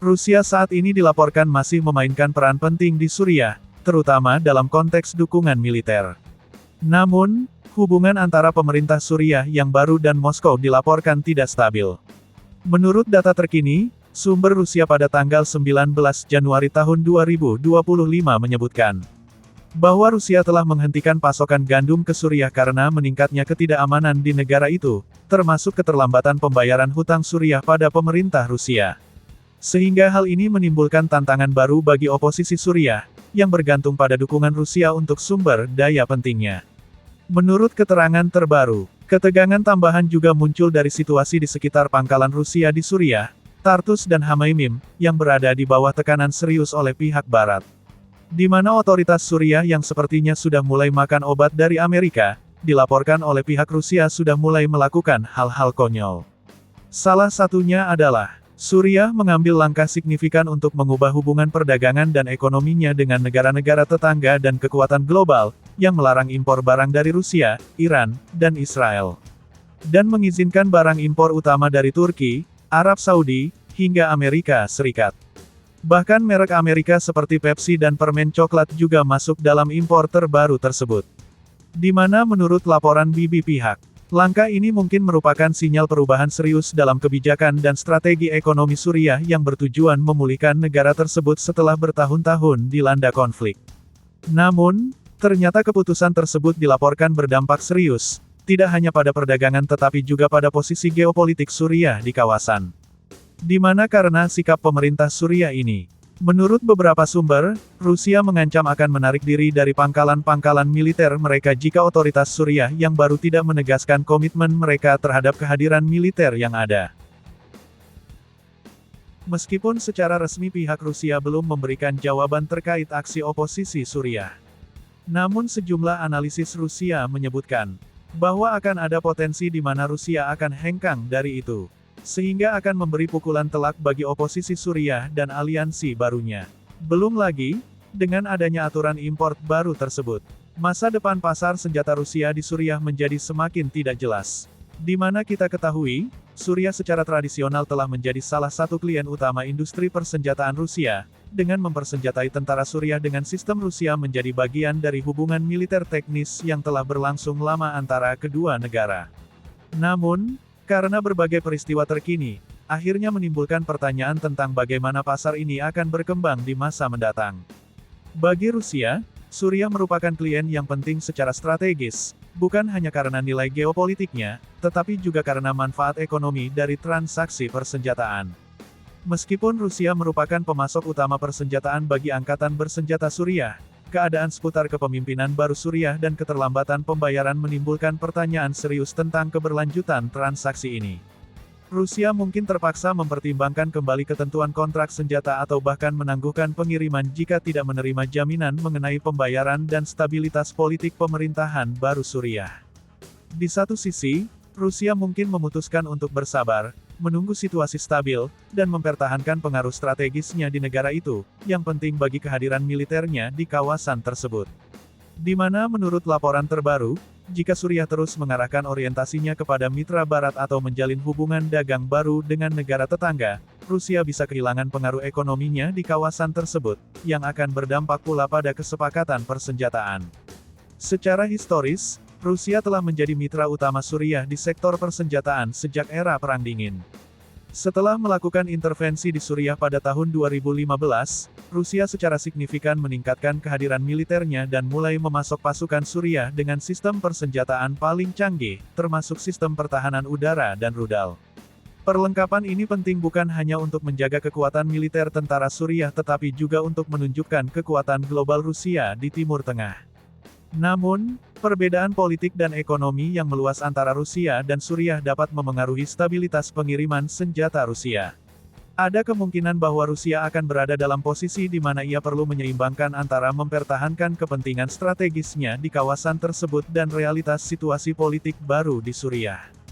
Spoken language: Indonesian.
Rusia saat ini dilaporkan masih memainkan peran penting di Suriah, terutama dalam konteks dukungan militer. Namun, hubungan antara pemerintah Suriah yang baru dan Moskow dilaporkan tidak stabil. Menurut data terkini, sumber Rusia pada tanggal 19 Januari tahun 2025 menyebutkan bahwa Rusia telah menghentikan pasokan gandum ke Suriah karena meningkatnya ketidakamanan di negara itu, termasuk keterlambatan pembayaran hutang Suriah pada pemerintah Rusia. Sehingga hal ini menimbulkan tantangan baru bagi oposisi Suriah, yang bergantung pada dukungan Rusia untuk sumber daya pentingnya. Menurut keterangan terbaru, ketegangan tambahan juga muncul dari situasi di sekitar pangkalan Rusia di Suriah, Tartus dan Hamaimim, yang berada di bawah tekanan serius oleh pihak Barat. Di mana otoritas Suriah yang sepertinya sudah mulai makan obat dari Amerika, dilaporkan oleh pihak Rusia sudah mulai melakukan hal-hal konyol. Salah satunya adalah Suriah mengambil langkah signifikan untuk mengubah hubungan perdagangan dan ekonominya dengan negara-negara tetangga dan kekuatan global, yang melarang impor barang dari Rusia, Iran, dan Israel. Dan mengizinkan barang impor utama dari Turki, Arab Saudi, hingga Amerika Serikat. Bahkan merek Amerika seperti Pepsi dan permen coklat juga masuk dalam impor terbaru tersebut. Di mana menurut laporan BB langkah ini mungkin merupakan sinyal perubahan serius dalam kebijakan dan strategi ekonomi Suriah yang bertujuan memulihkan negara tersebut setelah bertahun-tahun dilanda konflik. Namun, ternyata keputusan tersebut dilaporkan berdampak serius, tidak hanya pada perdagangan tetapi juga pada posisi geopolitik Suriah di kawasan. Di mana karena sikap pemerintah Suriah ini, menurut beberapa sumber, Rusia mengancam akan menarik diri dari pangkalan-pangkalan militer mereka jika otoritas Suriah yang baru tidak menegaskan komitmen mereka terhadap kehadiran militer yang ada. Meskipun secara resmi pihak Rusia belum memberikan jawaban terkait aksi oposisi Suriah. Namun sejumlah analisis Rusia menyebutkan bahwa akan ada potensi di mana Rusia akan hengkang dari itu. Sehingga akan memberi pukulan telak bagi oposisi Suriah dan aliansi barunya. Belum lagi, dengan adanya aturan impor baru tersebut, masa depan pasar senjata Rusia di Suriah menjadi semakin tidak jelas. Di mana kita ketahui, Suriah secara tradisional telah menjadi salah satu klien utama industri persenjataan Rusia, dengan mempersenjatai tentara Suriah dengan sistem Rusia menjadi bagian dari hubungan militer teknis yang telah berlangsung lama antara kedua negara. Namun, karena berbagai peristiwa terkini, akhirnya menimbulkan pertanyaan tentang bagaimana pasar ini akan berkembang di masa mendatang. Bagi Rusia, Suriah merupakan klien yang penting secara strategis, bukan hanya karena nilai geopolitiknya, tetapi juga karena manfaat ekonomi dari transaksi persenjataan. Meskipun Rusia merupakan pemasok utama persenjataan bagi angkatan bersenjata Suriah, keadaan seputar kepemimpinan baru Suriah dan keterlambatan pembayaran menimbulkan pertanyaan serius tentang keberlanjutan transaksi ini. Rusia mungkin terpaksa mempertimbangkan kembali ketentuan kontrak senjata atau bahkan menangguhkan pengiriman jika tidak menerima jaminan mengenai pembayaran dan stabilitas politik pemerintahan baru Suriah. Di satu sisi, Rusia mungkin memutuskan untuk bersabar, menunggu situasi stabil, dan mempertahankan pengaruh strategisnya di negara itu, yang penting bagi kehadiran militernya di kawasan tersebut. Di mana menurut laporan terbaru, jika Suriah terus mengarahkan orientasinya kepada mitra barat atau menjalin hubungan dagang baru dengan negara tetangga, Rusia bisa kehilangan pengaruh ekonominya di kawasan tersebut, yang akan berdampak pula pada kesepakatan persenjataan. Secara historis, Rusia telah menjadi mitra utama Suriah di sektor persenjataan sejak era Perang Dingin. Setelah melakukan intervensi di Suriah pada tahun 2015, Rusia secara signifikan meningkatkan kehadiran militernya dan mulai memasok pasukan Suriah dengan sistem persenjataan paling canggih, termasuk sistem pertahanan udara dan rudal. Perlengkapan ini penting bukan hanya untuk menjaga kekuatan militer tentara Suriah tetapi juga untuk menunjukkan kekuatan global Rusia di Timur Tengah. Namun, perbedaan politik dan ekonomi yang meluas antara Rusia dan Suriah dapat memengaruhi stabilitas pengiriman senjata Rusia. Ada kemungkinan bahwa Rusia akan berada dalam posisi di mana ia perlu menyeimbangkan antara mempertahankan kepentingan strategisnya di kawasan tersebut dan realitas situasi politik baru di Suriah.